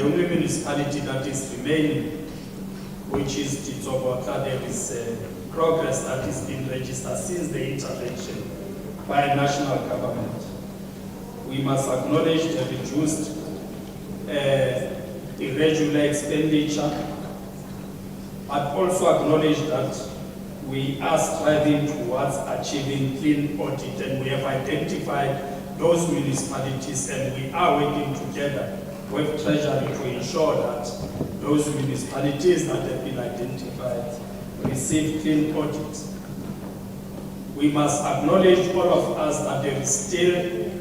the only municipality that is remaining, which is Kgothakgothe. There is progress that is being registered since the intervention by national government. We must acknowledge the reduced irregular expenditure, but also acknowledge that we are striving towards achieving clean audit, and we have identified those municipalities, and we are working together with Treasury to ensure that those municipalities that have been identified receive clean audits. We must acknowledge, all of us, that there is still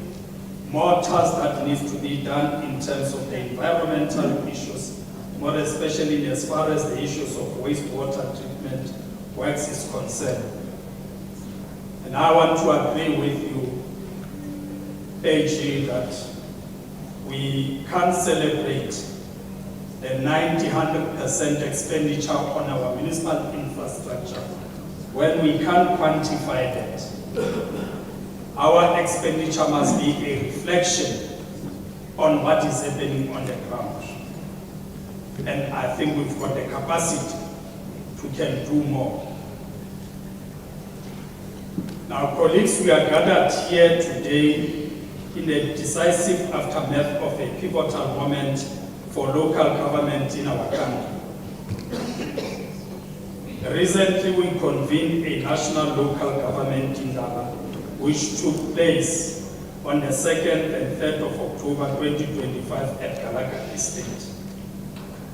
more task that needs to be done in terms of the environmental issues, more especially as far as the issues of wastewater treatment works is concerned. And I want to agree with you, AG, that we can't celebrate the 90–100% expenditure on our municipal infrastructure when we can't quantify that. Our expenditure must be a reflection on what is happening on the ground. And I think we've got the capacity to can do more. Now, colleagues, we are gathered here today in a decisive aftermath of a pivotal moment for local government in our country. Recently, we convened a national local government in Ghana, which took place on the 2nd and 3rd of October 2025 at Kgothakgothe State,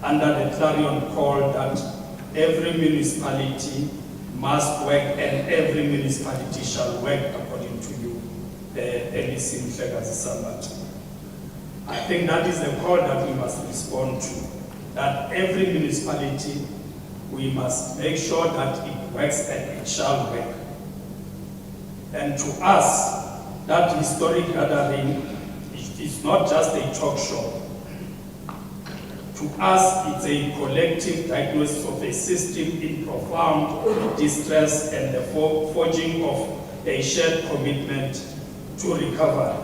under the clarion call that every municipality must work and every municipality shall work according to you, Elisi Kgothakgothe. I think that is the call that we must respond to, that every municipality, we must make sure that it works and it shall work. And to us, that historic gathering is not just a talk show. To us, it's a collective diagnosis of a system in profound distress and the forging of a shared commitment to recovery.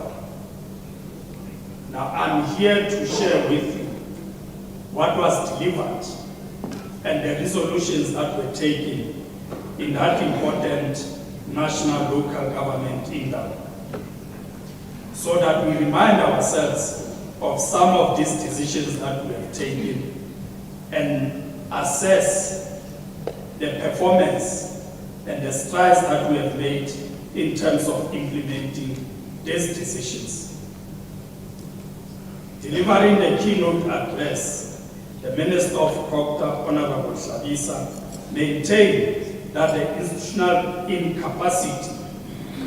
Now, I'm here to share with you what was delivered and the resolutions that were taken in that important national local government in Ghana, so that we remind ourselves of some of these decisions that we have taken and assess the performance and the strides that we have made in terms of implementing these decisions. Delivering the keynote address, the Minister of CoGTA, Honorable Shabisa, maintained that the institutional incapacity,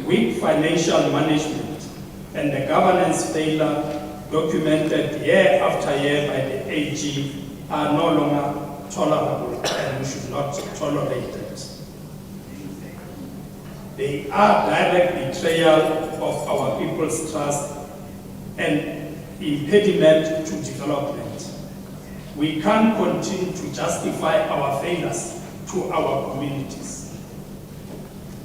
weak financial management, and the governance failure documented year after year by the AG are no longer tolerable, and we should not tolerate it. They are direct betrayal of our people's trust and impediment to development. We can't continue to justify our failures to our communities.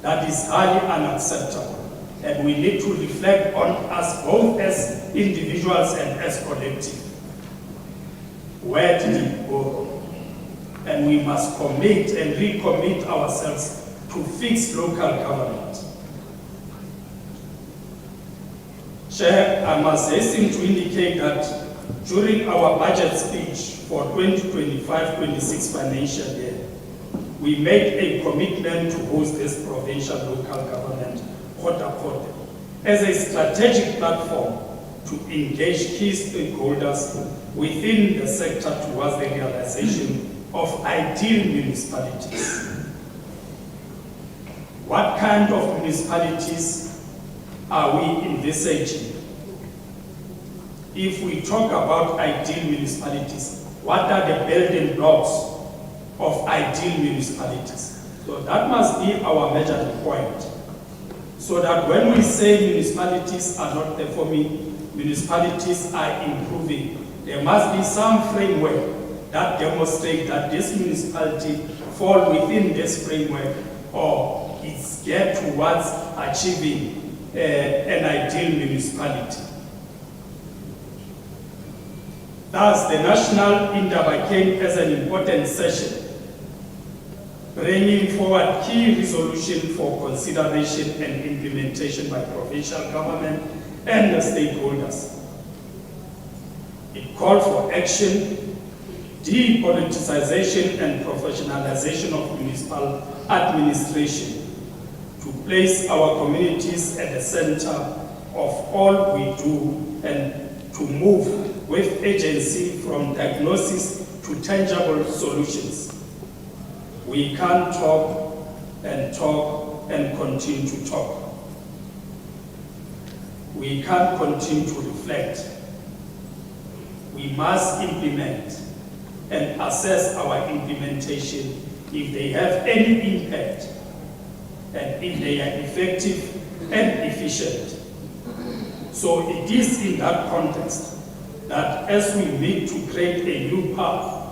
That is highly unacceptable, and we need to reflect on us both as individuals and as collective. Where did it go wrong? And we must commit and recommit ourselves to fix local government. Chair, I must hasten to indicate that during our budget speech for 2025-26 financial year, we made a commitment to host this provincial local government, Kgothakgothe, as a strategic platform to engage key stakeholders within the sector towards the realization of ideal municipalities. What kind of municipalities are we envisaging? If we talk about ideal municipalities, what are the building blocks of ideal municipalities? So that must be our measuring point. So that when we say municipalities are not performing, municipalities are improving, there must be some framework that demonstrates that this municipality falls within this framework or is geared towards achieving an ideal municipality. Thus, the National Indaba came as an important session, bringing forward key resolutions for consideration and implementation by provincial government and the stakeholders. It called for action, depoliticization and professionalization of municipal administration to place our communities at the center of all we do and to move with agency from diagnosis to tangible solutions. We can't talk and continue to talk. We can't continue to reflect. We must implement and assess our implementation if they have any impact and if they are effective and efficient. So it is in that context that as we meet to create a new path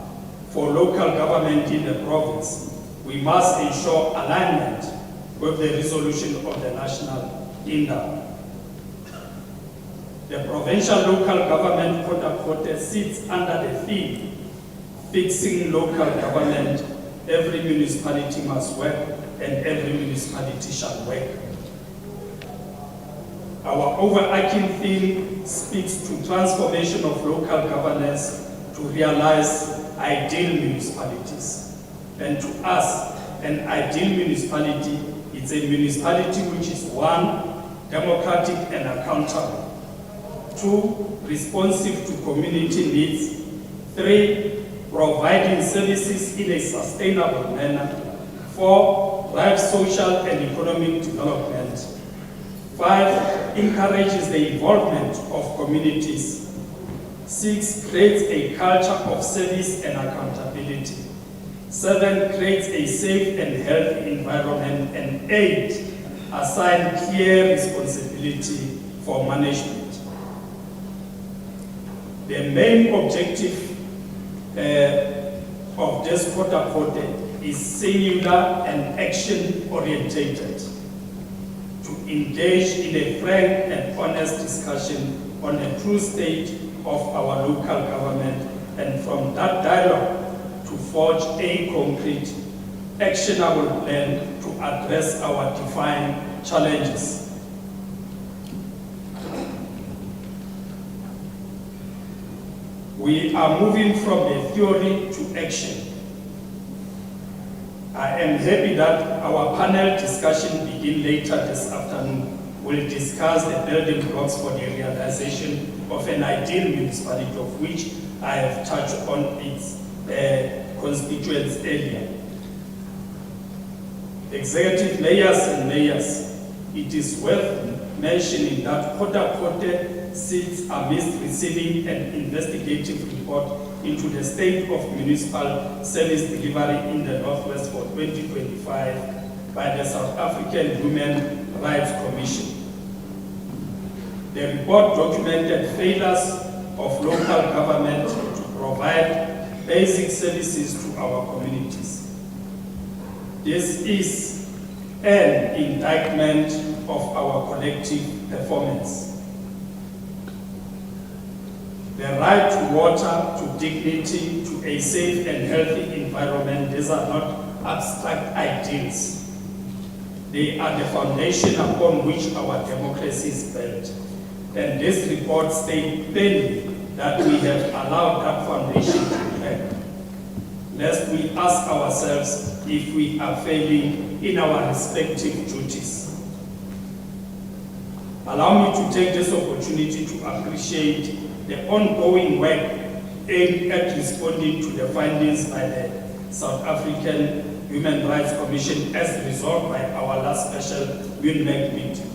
for local government in the province, we must ensure alignment with the resolution of the National Indaba. The Provincial Local Government Kgothakgothe sits under the theme, fixing local government, every municipality must work and every municipality shall work. Our overarching theme speaks to transformation of local governance to realize ideal municipalities. And to us, an ideal municipality is a municipality which is 1, democratic and accountable, 2, responsive to community needs, 3, providing services in a sustainable manner, 4, drives social and economic development, 5, encourages the involvement of communities, 6, creates a culture of service and accountability, 7, creates a safe and healthy environment, and 8, assign clear responsibility for management. The main objective of this Kgothakgothe is singular and action-orientated, to engage in a frank and honest discussion on the true state of our local government, and from that dialogue to forge a concrete, actionable plan to address our defined challenges. We are moving from the theory to action. I am happy that our panel discussion begin later this afternoon will discuss the building blocks for the realization of an ideal municipality, of which I have touched on its constituents earlier. Executive mayors and mayors, it is worth mentioning that Kgothakgothe sits amidst receiving an investigative report into the state of municipal service delivery in the Northwest for 2025 by the South African Human Rights Commission. The report documented failures of local government to provide basic services to our communities. This is an indictment of our collective performance. The right to water, to dignity, to a safe and healthy environment, these are not abstract ideals. They are the foundation upon which our democracy is built. And this report states plainly that we have allowed that foundation to crack. Lest we ask ourselves if we are failing in our respective duties. Allow me to take this opportunity to appreciate the ongoing work aimed at responding to the findings by the South African Human Rights Commission as resolved by our last special UNMEC meeting.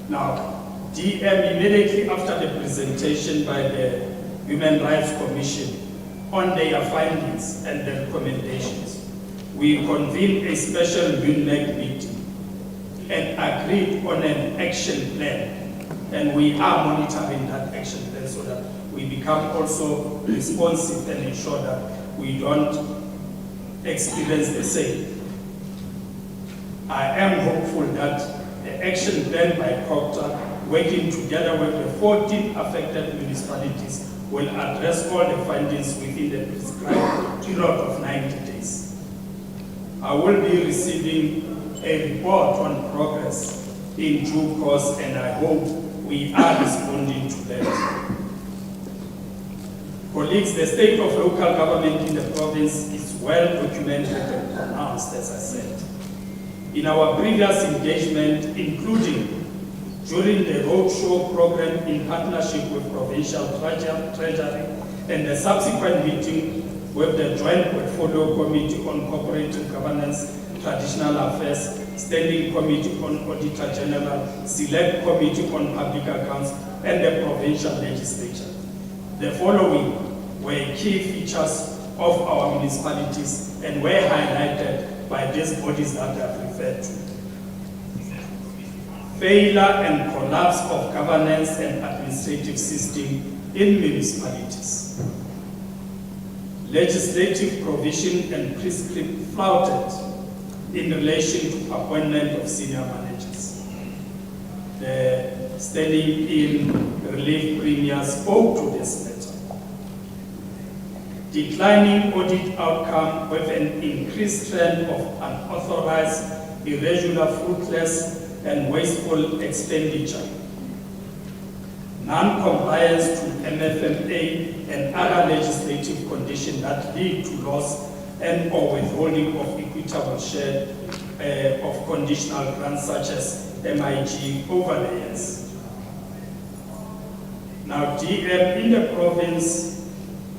Now, DM, immediately after the presentation by the Human Rights Commission on their findings and the recommendations, we convened a special UNMEC meeting and agreed on an action plan. And we are monitoring that action plan so that we become also responsive and ensure that we don't experience the same. I am hopeful that the action plan by CoGTA, working together with the 14 affected municipalities, will address all the findings within the prescribed period of 90 days. I will be receiving a report on progress in due course, and I hope we are responding to that. Colleagues, the state of local government in the province is well documented and pronounced, as I said. In our previous engagement, including during the roadshow program in partnership with Provincial Treasury and the subsequent meeting with the Joint Portfolio Committee on Cooperative Governance, Traditional Affairs, Standing Committee on Auditor General, Select Committee on Public Accounts, and the Provincial Legislature. The following were key features of our municipalities and were highlighted by these bodies that I have referred to. Failure and collapse of governance and administrative system in municipalities. Legislative provision and prescript flouted in relation to appointment of senior managers. The standing in relief premier spoke to this matter. Declining audit outcome with an increased trend of unauthorized, irregular, fruitless, and wasteful expenditure. Non-compliance to MFMA and other legislative conditions that lead to loss and or withholding of equitable share of conditional grants such as MIG over the years. Now, DM in the province,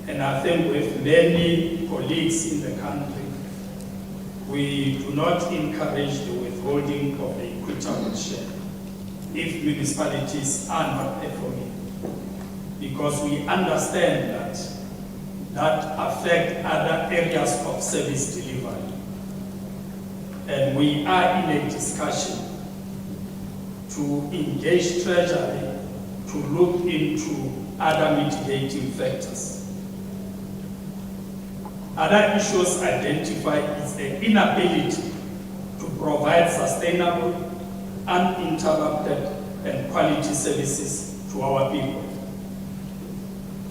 and I think with many colleagues in the country, we do not encourage the withholding of the equitable share if municipalities are not performing, because we understand that affect other areas of service delivery. And we are in a discussion to engage Treasury to look into other mitigating factors. Other issues identified is the inability to provide sustainable, uninterrupted, and quality services to our people.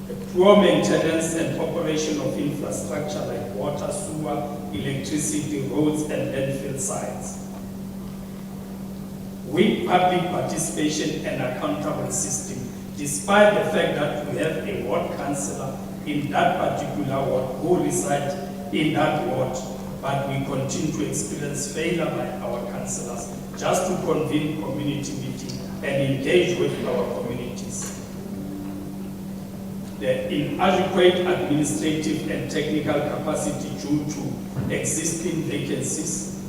The poor maintenance and operation of infrastructure like water, sewer, electricity, roads, and landfill sites. Weak public participation and accountable system, despite the fact that we have a ward councillor in that particular ward who reside in that ward, but we continue to experience failure by our councillors just to convene community meetings and engage with our communities. The inadequate administrative and technical capacity due to existing vacancies,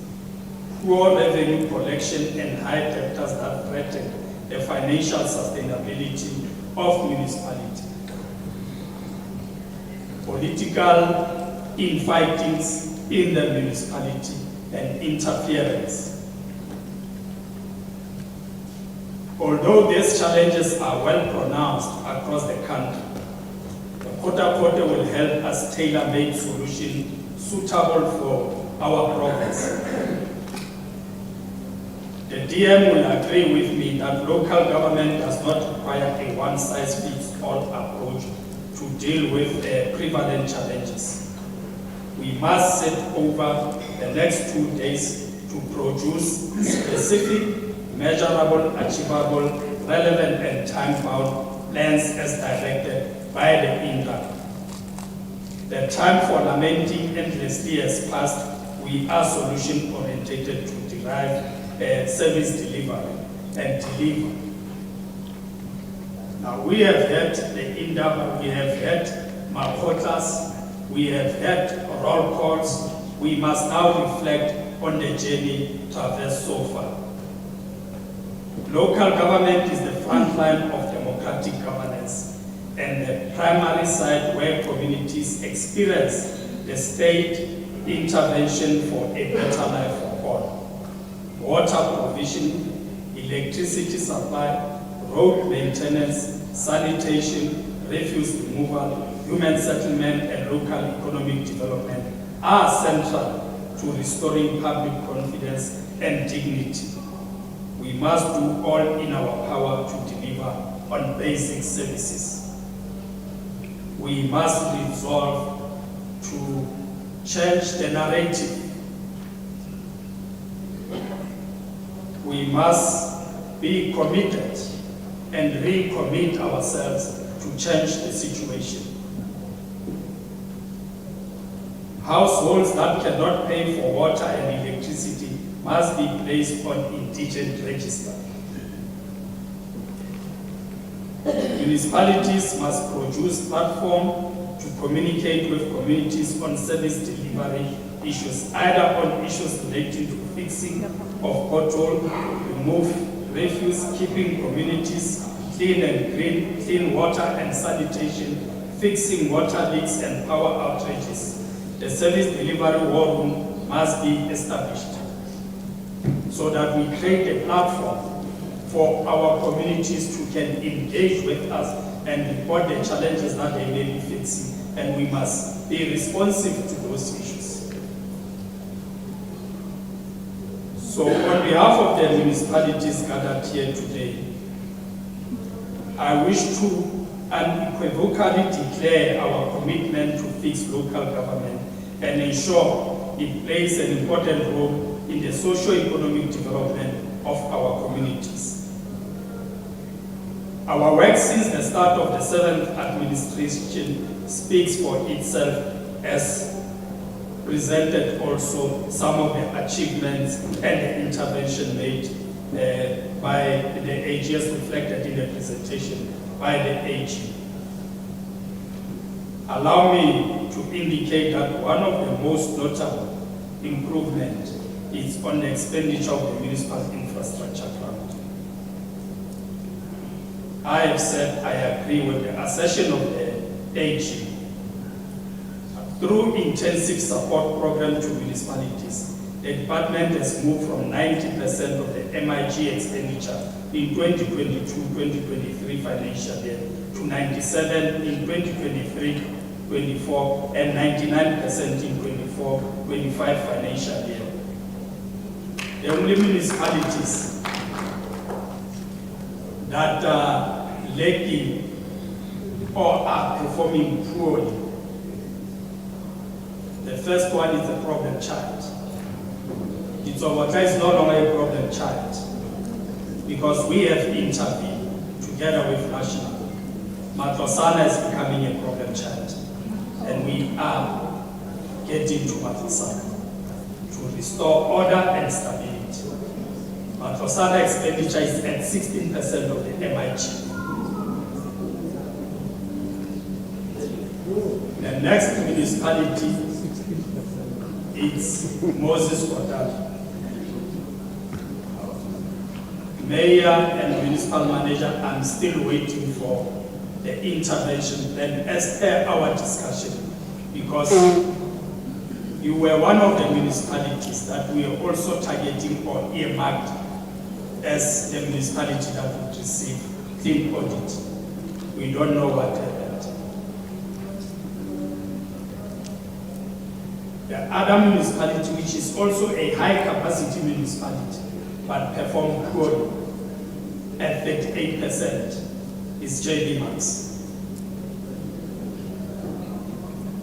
poor revenue collection, and high debtors that threaten the financial sustainability of municipality. Political infightings in the municipality and interference. Although these challenges are well pronounced across the country, the Kgothakgothe will help us tailor-made solutions suitable for our province. The DM will agree with me that local government does not require a one-size-fits-all approach to deal with prevalent challenges. We must sit over the next 2 days to produce specific, measurable, achievable, relevant, and time-bound plans as directed by the INRA. The time for lamenting endlessly has passed. We are solution-oriented to derive service delivery and deliver. Now, we have had the INRA, we have had Makotlas, we have had roll calls. We must now reflect on the journey traversed so far. Local government is the front line of democratic governance and the primary site where communities experience the state intervention for a better life for all. Water provision, electricity supply, road maintenance, sanitation, refuse removal, human settlement, and local economic development are central to restoring public confidence and dignity. We must do all in our power to deliver on basic services. we must resolve to change the narrative. We must be committed and recommit ourselves to change the situation. Households that cannot pay for water and electricity must be placed on indigent register. Municipalities must produce platform to communicate with communities on service delivery issues, either on issues relating to fixing of pothole, remove refuse, keeping communities clean and green, clean water and sanitation, fixing water leaks and power outages. The service delivery war room must be established so that we create a platform for our communities to can engage with us and report the challenges that they may be facing, and we must be responsive to those issues. So on behalf of the municipalities gathered here today, I wish to unequivocally declare our commitment to fix local government and ensure it plays an important role in the socio-economic development of our communities. Our work since the start of the 7th administration speaks for itself, as presented also some of the achievements and the intervention made by the AGS reflected in the presentation by the AG. Allow me to indicate that one of the most notable improvements is on the expenditure of the municipal infrastructure fund. I have said I agree with the assertion of the AG. Through intensive support program to municipalities, the department has moved from 90% of the MIG expenditure in 2022-2023 financial year to 97% in 2023-24 and 99% in 24-25 financial year. The only municipalities that are lacking or are performing poorly, the first one is the problem child. Kgothakgothe is no longer a problem child because we have intervened together with National. Matlosana is becoming a problem child, and we are getting to Matlosana to restore order and stability. Matlosana expenditure is at 16% of the MIG. The next municipality is Moses Kgothakgothe. Mayor and municipal manager, I'm still waiting for the intervention plan as per our discussion, because you were one of the municipalities that we are also targeting or earmarked as the municipality that would receive clean audit. We don't know what happened. The other municipality, which is also a high capacity municipality, but performed poorly at 38%, is JB Max.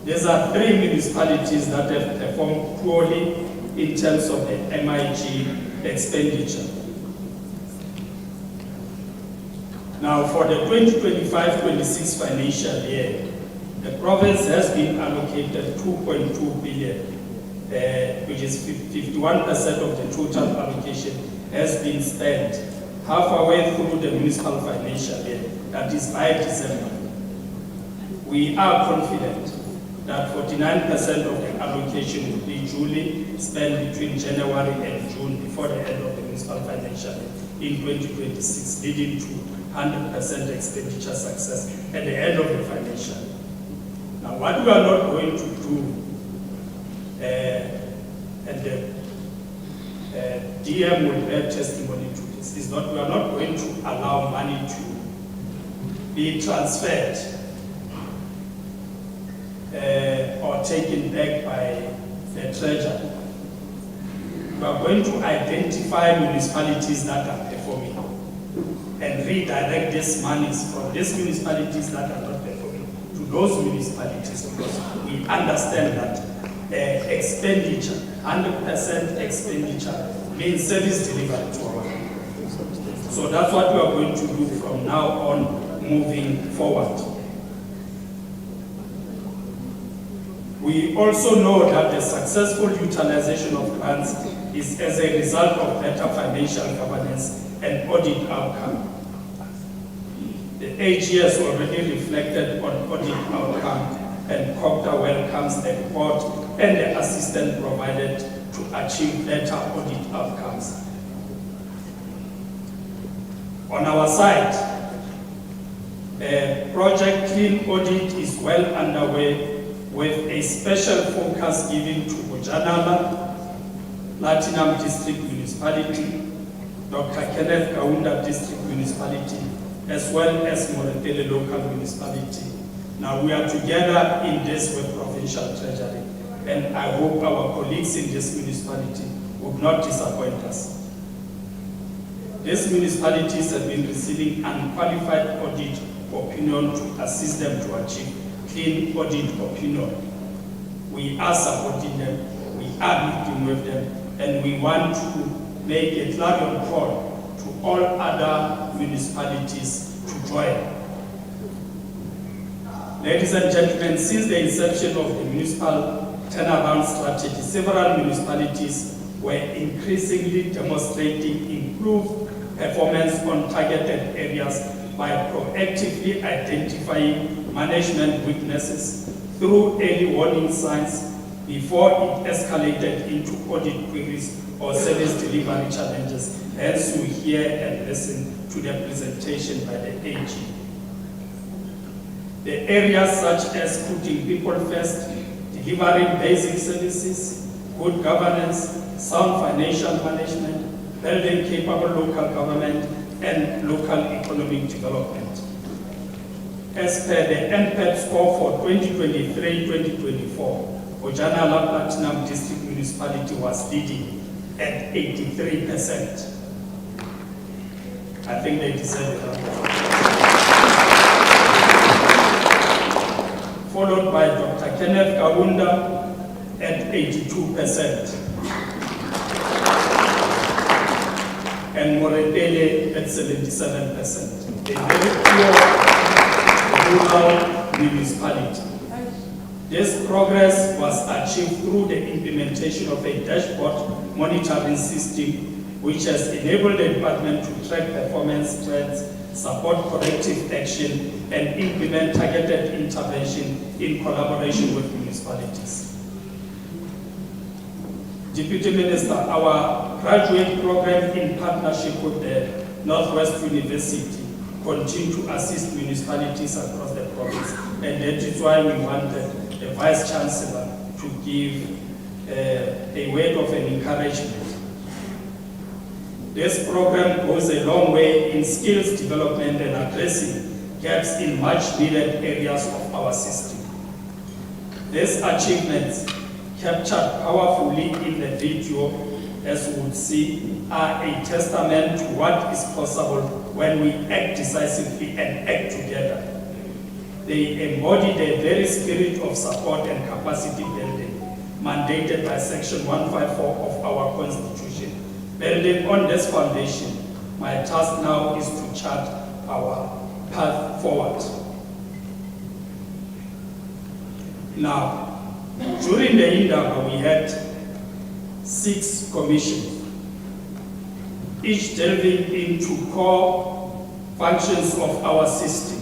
These are 3 municipalities that have performed poorly in terms of the MIG expenditure. Now, for the 2025-26 financial year, the province has been allocated 2.2 billion, which is 51% of the total allocation has been spent halfway through the municipal financial year, that is by December. We are confident that 49% of the allocation will be duly spent between January and June before the end of the municipal financial year in 2026, leading to 100% expenditure success at the end of the financial year. Now, what we are not going to do, and the DM will bear testimony to this, is not, we are not going to allow money to be transferred or taken back by the treasury. We are going to identify municipalities that are performing and redirect these monies from these municipalities that are not performing to those municipalities, because we understand that expenditure, 100% expenditure means service delivery to our people. So that's what we are going to do from now on, moving forward. We also know that the successful utilization of grants is as a result of better financial governance and audit outcome. The AG has already reflected on audit outcome, and CoGTA welcomes the report and the assistance provided to achieve better audit outcomes. On our side, Project Clean Audit is well underway, with a special focus given to Bojanala, Platinum District Municipality, Dr. Kgothakgothe District Municipality, as well as Moretele Local Municipality. Now we are together in this with Provincial Treasury, and I hope our colleagues in this municipality would not disappoint us. These municipalities have been receiving unqualified audit opinion to assist them to achieve clean audit opinion. We are supporting them, we are meeting with them, and we want to make a clarion call to all other municipalities to join. Ladies and gentlemen, since the inception of the municipal turnaround strategy, several municipalities were increasingly demonstrating improved performance on targeted areas by proactively identifying management weaknesses through early warning signs before it escalated into audit queries or service delivery challenges. Hence, we hear and listen to the presentation by the AG. The areas such as putting people first, delivering basic services, good governance, sound financial management, building capable local government, and local economic development. As per the NPEP score for 2023-2024, Bojanala Platinum District Municipality was leading at 83%. I think they deserve it. Followed by Dr. Kgothakgothe at 82%. And Moretele at 77%. A very poor rural municipality. This progress was achieved through the implementation of a dashboard monitoring system which has enabled the department to track performance trends, support corrective action, and implement targeted intervention in collaboration with municipalities. Deputy Minister, our graduate program in partnership with the Northwest University continue to assist municipalities across the province, and that is why we wanted the Vice Chancellor to give a word of an encouragement. This program goes a long way in skills development and addressing gaps in much needed areas of our system. These achievements, captured powerfully in the video, as we would see, are a testament to what is possible when we act decisively and act together. They embody the very spirit of support and capacity building mandated by Section 154 of our Constitution. Building on this foundation, my task now is to chart our path forward. Now, during the Indaba, we had 6 commissions, each delving into core functions of our system.